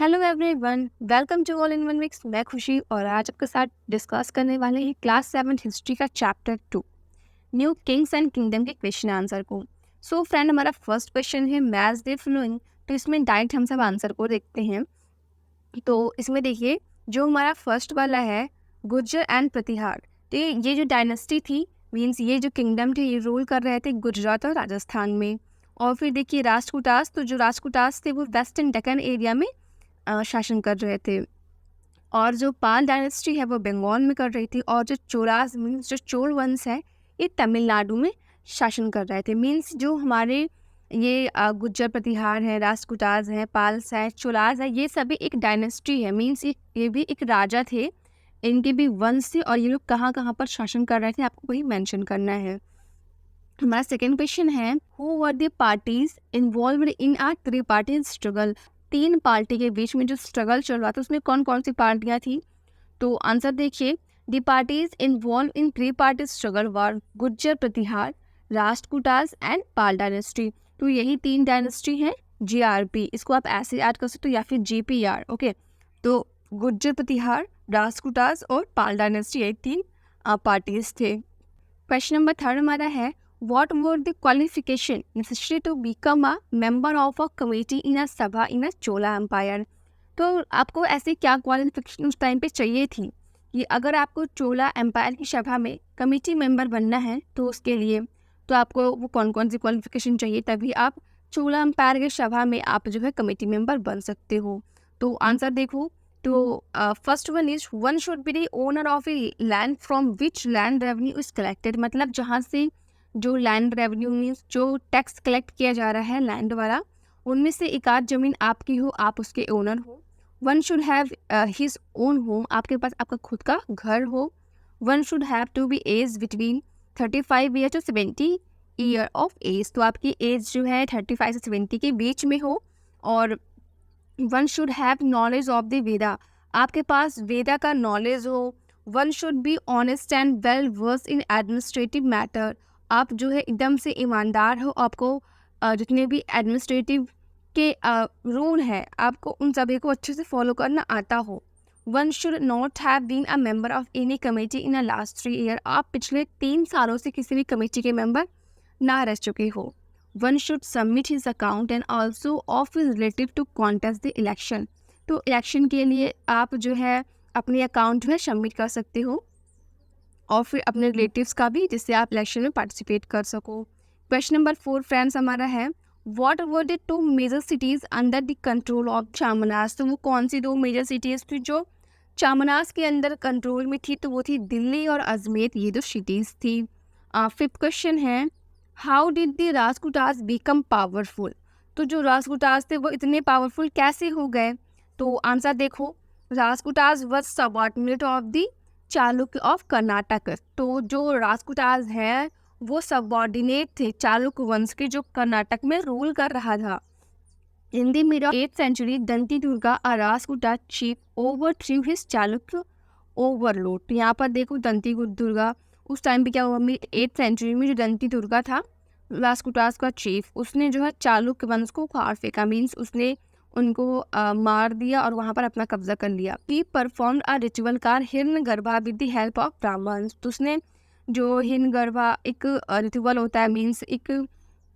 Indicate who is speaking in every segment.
Speaker 1: Hello everyone, welcome to all in one mix. मैं खुशी और आज आपके साथ डिस्कस करने वाले हैं क्लास 7 हिस्ट्री का chapter 2 new Kings and kingdom के क्वेश्चन आंसर को। सो फ्रेंड, हमारा फर्स्ट क्वेश्चन है मैच द फॉलोइंग। तो इसमें डायरेक्ट हम सब आंसर को देखते हैं। तो इसमें देखिए, जो हमारा फर्स्ट वाला है गुर्जर एंड प्रतिहार। तो ये जो डायनेस्टी थी, मीन्स ये जो किंगडम थे, ये रूल कर रहे थे गुजरात और राजस्थान में। और फिर देखिए राजपूतास, तो जो राजपूतास थे वो वेस्टर्न डेक्कन एरिया में शासन कर रहे थे। और जो पाल डायनेस्टी है वो बंगाल में कर रही थी। और जो चोलास मीन्स जो चोल वंश है, ये तमिलनाडु में शासन कर रहे थे। मीन्स जो हमारे ये गुज्जर प्रतिहार हैं, राजपूतास हैं, पाल्स है, चोलास है, ये सभी एक डायनेस्टी है। मीन्स ये भी एक राजा थे, इनके भी वंश थे। और ये लोग कहाँ कहाँ पर शासन कर रहे थे, आपको वही मेंशन करना है। हमारा सेकेंड क्वेश्चन है who were the parties involved in a tri party struggle. 3 party के बीच में जो स्ट्रगल चल रहा था उसमें कौन कौन सी पार्टियां थी। तो आंसर देखिए, the parties involve in tri party struggle were Gujjar Pratihar, Rashtrakutas and Pala dynasty. तो यही 3 डायनेस्टी हैं। जीआरपी इसको आप ऐसे ऐड कर सकते हो या फिर जीपीआर। ओके, तो गुज्जर प्रतिहार, राष्ट्रकूटास और पाल डायनेस्टी, ये 3 पार्टीज थे। क्वेश्चन नंबर 3 हमारा है What were the qualification necessary to become a member of a committee in a sabha in a Chola Empire? तो आपको ऐसे क्या क्वालिफिकेशन उस टाइम पे चाहिए थी कि अगर आपको चोला एम्पायर की सभा में कमेटी मेंबर बनना है तो उसके लिए तो आपको वो कौन कौन सी क्वालिफिकेशन चाहिए, तभी आप चोला एम्पायर की सभा में आप जो है कमेटी मेंबर बन सकते हो। तो आंसर देखो, तो first one is one should be the owner of a land from which land revenue is collected. मतलब जहाँ से जो लैंड रेवेन्यू मीन्स जो टैक्स कलेक्ट किया जा रहा है लैंड वाला, उनमें से एक आध जमीन आपकी हो, आप उसके ओनर हो। One should have his own home, आपके पास आपका खुद का घर हो। One should have to be age between 35 year to 70 year of age, तो आपकी एज जो है 35 से 70 के बीच में हो। और one should have knowledge of the Veda, आपके पास वेदा का नॉलेज हो। One should be honest and well versed in administrative matter, आप जो है एकदम से ईमानदार हो, आपको जितने भी एडमिनिस्ट्रेटिव के रूल है आपको उन सभी को अच्छे से फॉलो करना आता हो। One should not have been a member of any committee in a last 3 year, आप पिछले 3 सालों से किसी भी कमेटी के मेंबर ना रह चुके हो। One should submit his account and also of his relative to contest the election, तो इलेक्शन के लिए आप जो है अपने अकाउंट में सबमिट कर सकते हो और फिर अपने रिलेटिव्स का भी, जिससे आप इलेक्शन में पार्टिसिपेट कर सको। क्वेश्चन नंबर 4 फ्रेंड्स हमारा है what were the 2 major cities under the control of चामनास। तो वो कौन सी 2 मेजर सिटीज थी जो चामनास के अंदर कंट्रोल में थी, तो वो थी दिल्ली और अजमेर, ये 2 सिटीज थी। फिफ्थ क्वेश्चन है how did the Rajputas become powerful. तो जो राजपूतास थे वो इतने पावरफुल कैसे हो गए। तो आंसर देखो, Rajputas was subordinate of the Chalukya of Karnataka. तो जो राजपूतास है वो सबऑर्डिनेट थे चालुक्य वंश के, जो कर्नाटक में रूल कर रहा था। In the mid of 8th century Dantidurga a Rajputa chief over through his Chalukya overlord. तो यहाँ पर देखो दंती दुर्गा, उस टाइम पे क्या हुआ, 8th century में जो दंती दुर्गा था राजपूतास का चीफ, उसने जो है चालुक्य वंश को उखाड़ फेंका। मीन्स उसने उनको मार दिया और वहाँ पर अपना कब्जा कर लिया। ही परफॉर्म अ रिचुअल कार Hiranyagarbha with the help of Brahmans. तो उसने जो हिरण्यगर्भा एक रिचुअल होता है, मीन्स एक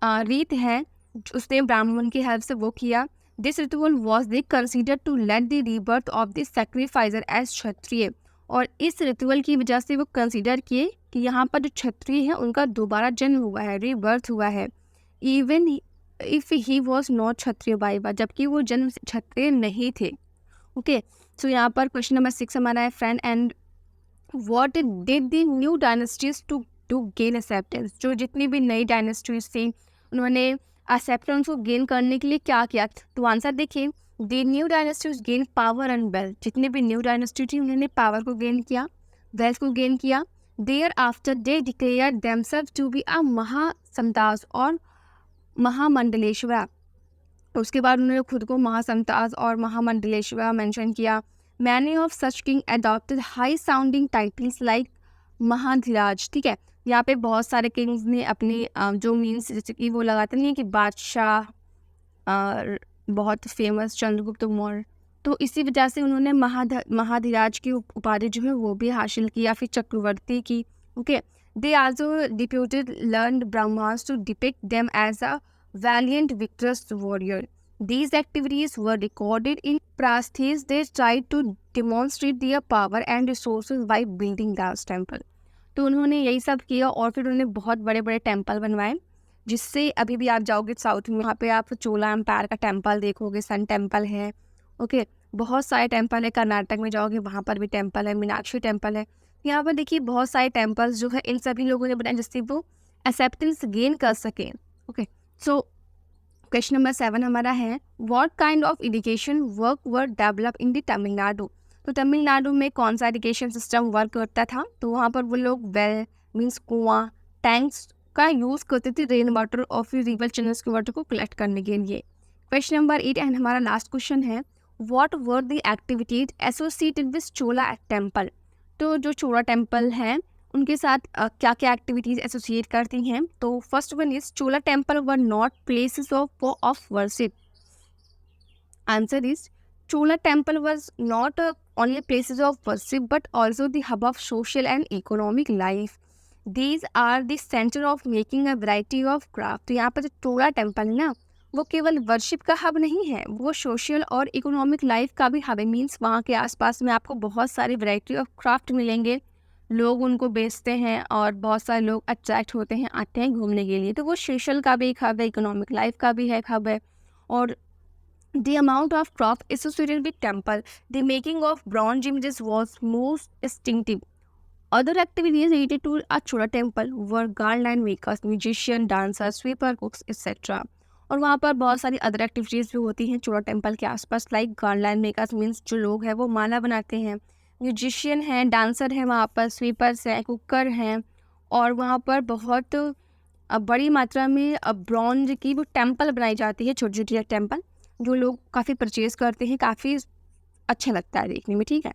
Speaker 1: रीत है, उसने ब्राह्मण की हेल्प से वो किया। This ritual was the consider to let the rebirth of the sacrificer as Kshatriya. और इस रिचुअल की वजह से वो कंसिडर किए कि यहाँ पर जो क्षत्रिय है उनका दोबारा जन्म हुआ है, रीबर्थ हुआ है। Even if he was not Kshatriya by birth, जबकि वो जन्म से क्षत्रिय नहीं थे। ओके, सो यहाँ पर क्वेश्चन नंबर 6 हमारा है friend and what did the new dynasties to gain acceptance. जो जितनी भी नई डायनेस्टीज थी उन्होंने एक्सेप्टेंस को गेन करने के लिए क्या किया। तो आंसर देखिए, the new dynasties gain power and wealth. जितने भी न्यू डायनेस्टी थी उन्होंने पावर को गेन किया, वेल्थ को गेन किया। Thereafter they declare themselves to be a Mahasamantas और महामंडलेश्वरा। उसके बाद उन्होंने खुद को महासमताज और महामंडलेश्वरा मेंशन किया। Many of such king adopted high sounding titles like Mahadhiraj. ठीक है, यहाँ पे बहुत सारे किंग्स ने अपनी जो मीन्स जैसे कि वो लगाते नहीं कि बादशाह, बहुत फेमस चंद्रगुप्त मौर्य, तो इसी वजह से उन्होंने महाधिराज की उपाधि जो है वो भी हासिल की या फिर चक्रवर्ती की। Okay, they also deputed learned Brahmans to depict them as a valiant victorious warrior. These activities were recorded in Prasthis. They tried to demonstrate their power and resources by building those temple. तो उन्होंने यही सब किया और फिर उन्होंने बहुत बड़े बड़े टेम्पल बनवाए, जिससे अभी भी आप जाओगे साउथ में, वहाँ पे आप चोला एम्पायर का टेम्पल देखोगे, सन टेम्पल है। ओके, बहुत सारे टेम्पल है। कर्नाटक में जाओगे वहाँ पर भी टेम्पल है, मीनाक्षी टेम्पल है। यहाँ पर देखिए बहुत सारे टेम्पल्स जो है इन सभी लोगों ने बनाए जिससे वो एक्सेप्टेंस गेन कर सकें। ओके, सो क्वेश्चन नंबर 7 हमारा है, what kind of irrigation work were develop in the Tamil Nadu. तो तमिलनाडु में कौन सा इरिगेशन सिस्टम वर्क करता था? तो वहाँ पर वो लोग वेल मीन्स कुआं, टैंक्स का यूज़ करते थे रेन वाटर और फिर रिवर चैनल्स के वाटर को कलेक्ट करने के लिए। क्वेश्चन नंबर 8 एंड हमारा लास्ट क्वेश्चन है, what were the activities associated with Chola temple. तो जो चोला टेम्पल है उनके साथ क्या क्या एक्टिविटीज़ एसोसिएट करती हैं? तो first one is Chola temple were not places of worship. Answer is Chola temple was not only places of worship but also the hub of social and economic life. These are the center of making a variety of craft. तो यहाँ पर जो चोला temple है ना, वो केवल worship का hub नहीं है, वो सोशल और इकोनॉमिक लाइफ का भी हब है। मीन्स वहाँ के आसपास में आपको बहुत सारी वैरायटी ऑफ क्राफ्ट मिलेंगे, लोग उनको बेचते हैं और बहुत सारे लोग अट्रैक्ट होते हैं, आते हैं घूमने के लिए। तो वो सोशल का भी एक हब है, इकोनॉमिक लाइफ का भी एक हब है। और the amount of craft associated with temple, the making of bronze images was most distinctive. Other activities related to a Chola temple were garland makers, musician, dancers, sweeper, cooks, etc. और वहाँ पर बहुत सारी other activities भी होती हैं चोला temple के आसपास, लाइक गार्लैंड मेकर्स मीन्स जो लोग हैं वो माला बनाते हैं, म्यूजिशियन हैं, डांसर हैं, वहाँ पर स्वीपर्स हैं, कुकर हैं, और वहाँ पर बहुत बड़ी मात्रा में ब्रॉन्ज की वो टेम्पल बनाई जाती है, छोटी छोटी टेम्पल, जो लोग काफ़ी परचेज़ करते हैं, काफ़ी अच्छा लगता है देखने में। ठीक है,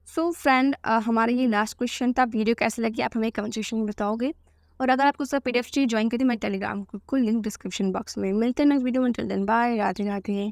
Speaker 1: सो फ्रेंड हमारा ये लास्ट क्वेश्चन था। वीडियो कैसे लगी आप हमें कमेंट सेक्शन में बताओगे, और अगर आपको सब PDF चाहिए ज्वाइन करिए मेरे टेलीग्राम ग्रुप को, लिंक डिस्क्रिप्शन बॉक्स में। मिलते हैं नेक्स्ट वीडियो में, till then bye, Radhe Radhe.